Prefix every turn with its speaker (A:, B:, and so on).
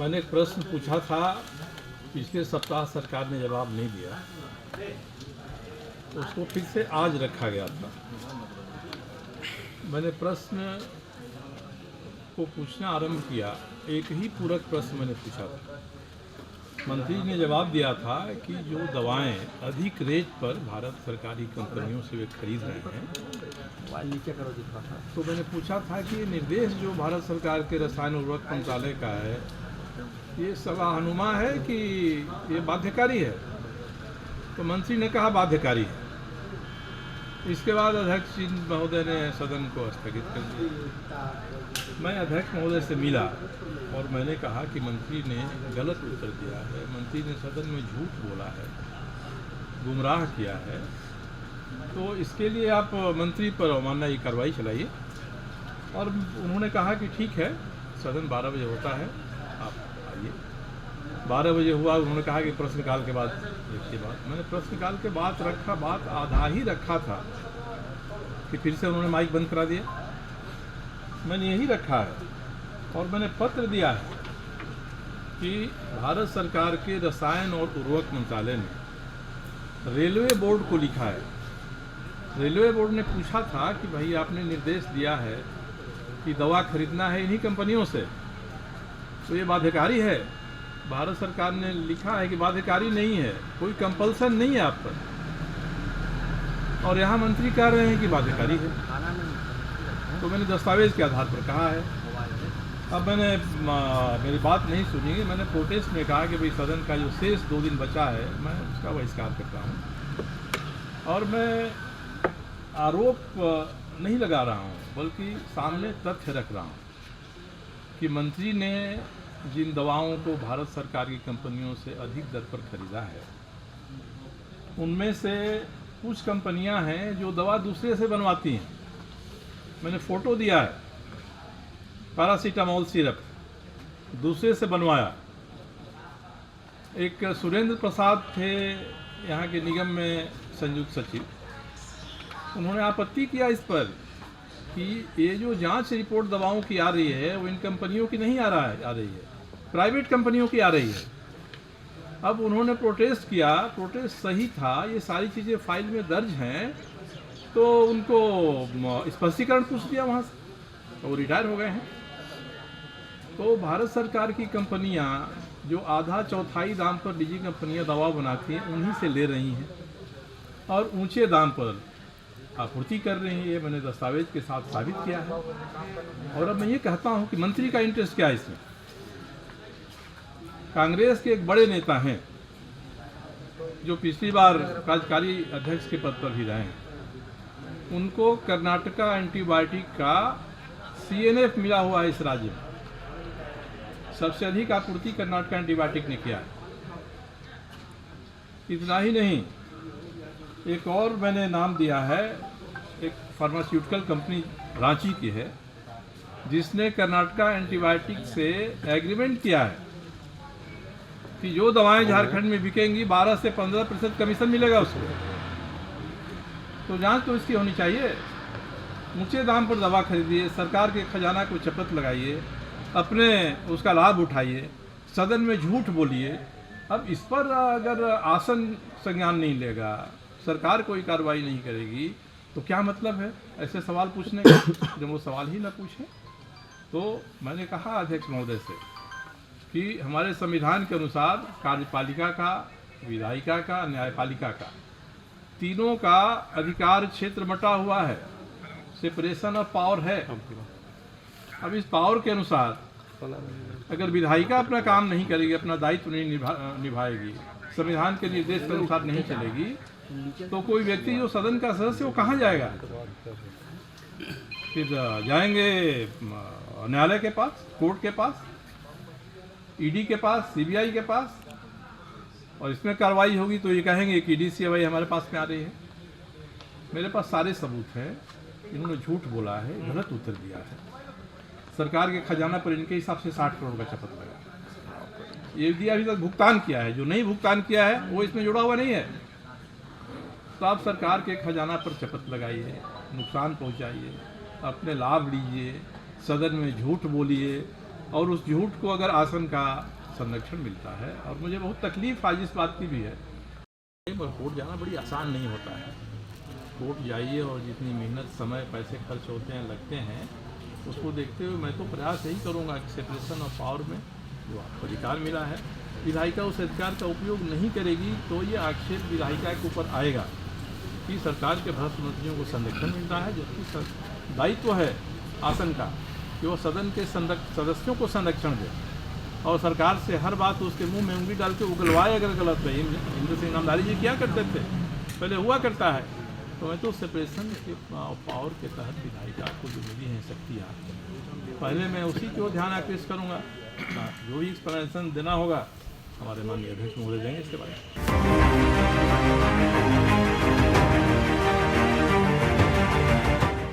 A: मैंने एक प्रश्न पूछा था, पिछले सप्ताह सरकार ने जवाब नहीं दिया, तो उसको फिर से आज रखा गया था। मैंने प्रश्न को पूछना आरंभ किया, एक ही पूरक प्रश्न मैंने पूछा था। मंत्री ने जवाब दिया था कि जो दवाएं अधिक रेट पर भारत सरकारी कंपनियों से वे खरीद रहे हैं,
B: नीचे करो जितना था।
A: तो मैंने पूछा था कि ये निर्देश जो भारत सरकार के रसायन उर्वरक मंत्रालय का है, ये सलाहनुमा है कि ये बाध्यकारी है? तो मंत्री ने कहा बाध्यकारी है। इसके बाद अध्यक्ष जी महोदय ने सदन को स्थगित कर दिया। मैं अध्यक्ष महोदय से मिला और मैंने कहा कि मंत्री ने गलत उत्तर दिया है, मंत्री ने सदन में झूठ बोला है, गुमराह किया है, तो इसके लिए आप मंत्री पर अवमानना की कार्रवाई चलाइए। और उन्होंने कहा कि ठीक है, सदन 12 बजे होता है, आप आइए। 12 बजे हुआ, उन्होंने कहा कि प्रश्नकाल के बाद देखिए बात। मैंने प्रश्नकाल के बाद रखा, बात आधा ही रखा था कि फिर से उन्होंने माइक बंद करा दिया। मैंने यही रखा है और मैंने पत्र दिया है कि भारत सरकार के रसायन और उर्वरक मंत्रालय ने रेलवे बोर्ड को लिखा है। रेलवे बोर्ड ने पूछा था कि भाई आपने निर्देश दिया है कि दवा खरीदना है इन्हीं कंपनियों से, तो ये बाध्यकारी है? भारत सरकार ने लिखा है कि बाध्यकारी नहीं है, कोई कंपल्सन नहीं है आप पर, और यहाँ मंत्री कह रहे हैं कि बाध्यकारी है। तो मैंने दस्तावेज के आधार पर कहा है। अब मैंने मेरी बात नहीं सुनी, मैंने प्रोटेस्ट में कहा कि भाई सदन का जो शेष 2 दिन बचा है, मैं उसका बहिष्कार करता हूँ। और मैं आरोप नहीं लगा रहा हूँ, बल्कि सामने तथ्य रख रहा हूँ कि मंत्री ने जिन दवाओं को भारत सरकार की कंपनियों से अधिक दर पर खरीदा है, उनमें से कुछ कंपनियां हैं जो दवा दूसरे से बनवाती हैं। मैंने फ़ोटो दिया है, पैरासीटामोल सिरप दूसरे से बनवाया। एक सुरेंद्र प्रसाद थे यहाँ के निगम में संयुक्त सचिव, उन्होंने आपत्ति किया इस पर कि ये जो जांच रिपोर्ट दवाओं की आ रही है वो इन कंपनियों की नहीं आ रही है, प्राइवेट कंपनियों की आ रही है। अब उन्होंने प्रोटेस्ट किया, प्रोटेस्ट सही था, ये सारी चीज़ें फाइल में दर्ज हैं, तो उनको स्पष्टीकरण पूछ दिया वहाँ से, तो वो रिटायर हो गए हैं। तो भारत सरकार की कंपनियाँ जो आधा चौथाई दाम पर निजी कंपनियाँ दवा बनाती हैं, उन्हीं से ले रही हैं और ऊंचे दाम पर आपूर्ति कर रही हैं। ये मैंने दस्तावेज के साथ साबित किया है। और अब मैं ये कहता हूँ कि मंत्री का इंटरेस्ट क्या है इसमें? कांग्रेस के एक बड़े नेता हैं जो पिछली बार कार्यकारी अध्यक्ष के पद पर भी रहे हैं, उनको कर्नाटका एंटीबायोटिक का CNF मिला हुआ है इस राज्य में। सबसे अधिक आपूर्ति कर्नाटका एंटीबायोटिक ने किया है। इतना ही नहीं, एक और मैंने नाम दिया है, एक फार्मास्यूटिकल कंपनी रांची की है, जिसने कर्नाटका एंटीबायोटिक से एग्रीमेंट किया है कि जो दवाएं झारखंड में बिकेंगी 12 से 15% कमीशन मिलेगा उसको। तो जांच तो इसकी होनी चाहिए। ऊंचे दाम पर दवा खरीदिए, सरकार के खजाना को चपत लगाइए, अपने उसका लाभ उठाइए, सदन में झूठ बोलिए। अब इस पर अगर आसन संज्ञान नहीं लेगा, सरकार कोई कार्रवाई नहीं करेगी, तो क्या मतलब है ऐसे सवाल पूछने का जब वो सवाल ही ना पूछे? तो मैंने कहा अध्यक्ष महोदय से कि हमारे संविधान के अनुसार कार्यपालिका का, विधायिका का, न्यायपालिका का, तीनों का अधिकार क्षेत्र बटा हुआ है, सेपरेशन ऑफ पावर है। अब इस पावर के अनुसार अगर विधायिका अपना काम नहीं करेगी, अपना दायित्व नहीं निभाएगी, संविधान के निर्देश के अनुसार नहीं चलेगी, तो कोई व्यक्ति जो सदन का सदस्य वो कहाँ जाएगा? फिर जाएंगे न्यायालय के पास, कोर्ट के पास, ED के पास, CBI के पास, और इसमें कार्रवाई होगी तो ये कहेंगे कि DCI हमारे पास में आ रही है। मेरे पास सारे सबूत हैं, इन्होंने झूठ बोला है, गलत उत्तर दिया है। सरकार के खजाना पर इनके हिसाब से 60 करोड़ का चपत लगा। ये दिया अभी तक भुगतान किया है, जो नहीं भुगतान किया है वो इसमें जुड़ा हुआ नहीं है। तो आप सरकार के खजाना पर चपत लगाइए, नुकसान पहुंचाइए, अपने लाभ लीजिए, सदन में झूठ बोलिए, और उस झूठ को अगर आसन का संरक्षण मिलता है, और मुझे बहुत तकलीफ आज इस बात की भी है, कोर्ट जाना बड़ी आसान नहीं होता है। कोर्ट जाइए और जितनी मेहनत, समय, पैसे खर्च होते हैं, लगते हैं, उसको देखते हुए मैं तो प्रयास यही करूँगा कि सेपरेशन ऑफ पावर में जो आपको अधिकार मिला है, विधायिका उस अधिकार का उपयोग नहीं करेगी तो ये आक्षेप विधायिका के ऊपर आएगा कि सरकार के भ्रष्ट मंत्रियों को संरक्षण मिलता है, जबकि दायित्व है आसन का कि वो सदन के सदस्यों को संरक्षण दे और सरकार से हर बात उसके मुंह में उंगली डाल के उगलवाए अगर गलत है। इंद्र सिंह नामधारी जी क्या करते थे, पहले हुआ करता है। तो मैं तो सेपरेशन के पावर के तहत विधायिका को जो मिली हैं शक्तियाँ, पहले मैं उसी की ओर ध्यान आकृष्ट करूँगा। जो भी एक्सप्लेनेशन देना होगा हमारे माननीय अध्यक्ष महोदय देंगे इसके बारे में।